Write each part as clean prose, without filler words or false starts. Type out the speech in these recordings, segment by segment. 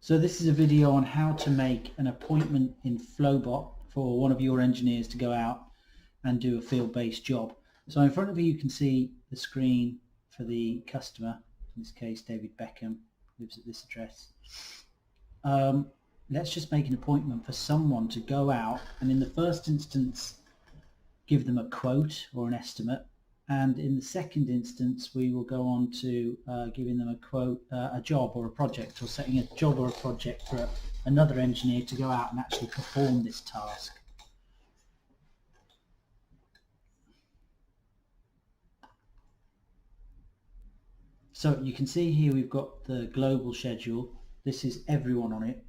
So this is a video on how to make an appointment in Flobot for one of your engineers to go out and do a field-based job. So in front of you can see the screen for the customer, in this case David Beckham, lives at this address. Let's just make an appointment for someone to go out and in the first instance give them a quote or an estimate, and in the second instance we will go on to giving them a quote, a job or a project, or setting a job or a project for another engineer to go out and actually perform this task. So you can see here we've got the global schedule. This is everyone on it.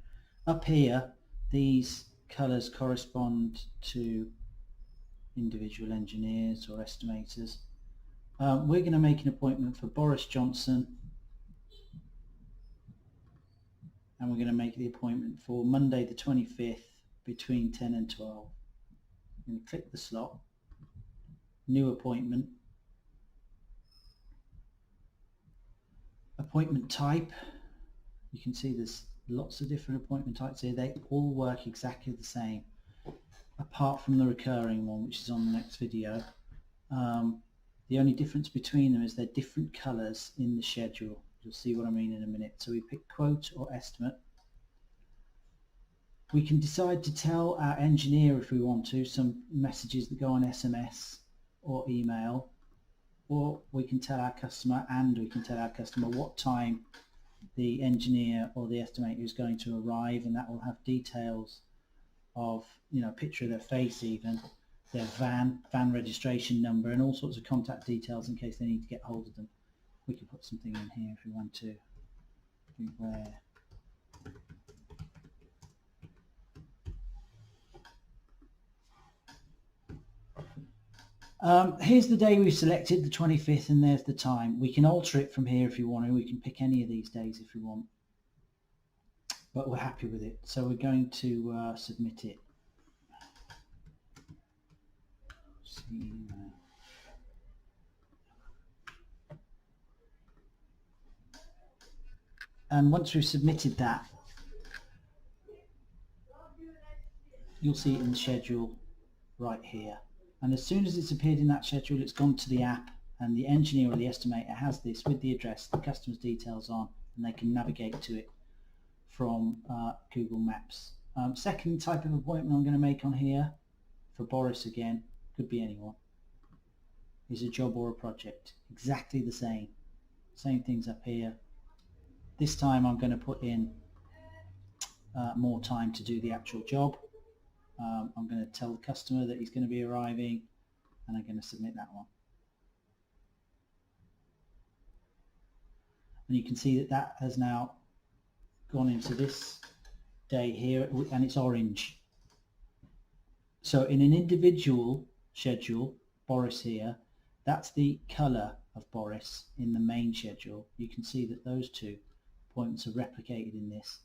Up here these colours correspond to individual engineers or estimators. We're going to make an appointment for Boris Johnson, and we're going to make the appointment for Monday the 25th between 10 and 12. I'm going to click the slot, new appointment, appointment type. You can see there's lots of different appointment types here. They all work exactly the same, apart from the recurring one, which is on the next video. The only difference between them is they're different colours in the schedule. You'll see what I mean in a minute. So we pick quote or estimate. We can decide to tell our engineer, if we want to, some messages that go on SMS or email, or we can tell our customer, what time the engineer or the estimator is going to arrive, and that will have details of, a picture of their face, even their van registration number, and all sorts of contact details in case they need to get hold of them. We can put something in here if we want to. Beware. Here's the day we've selected, the 25th, and there's the time. We can alter it from here if you want to. We can pick any of these days if we want, but we're happy with it. So we're going to submit it. And once we've submitted that, you'll see it in the schedule right here. And as soon as it's appeared in that schedule, it's gone to the app, and the engineer or the estimator has this with the address, the customer's details on, and they can navigate to it from Google Maps. Second type of appointment I'm going to make on here for Boris, again, could be anyone, is a job or a project. Exactly the same. Same things up here. This time I'm going to put in more time to do the actual job. I'm going to tell the customer that he's going to be arriving, and I'm going to submit that one. And you can see that that has now gone into this day here, and it's orange. So in an individual schedule, Boris here, that's the colour of Boris in the main schedule. You can see that those two appointments are replicated in this.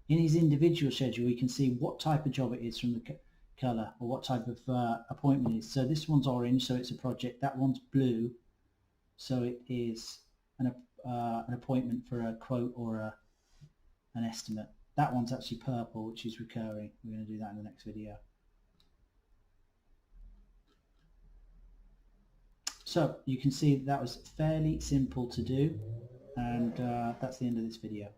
In his individual schedule, we can see what type of job it is from the colour, or what type of appointment it is. So this one's orange, so it's a project. That one's blue, so it is an appointment for a quote or an estimate. That one's actually purple, which is recurring. We're going to do that in the next video. So you can see that was fairly simple to do, and that's the end of this video.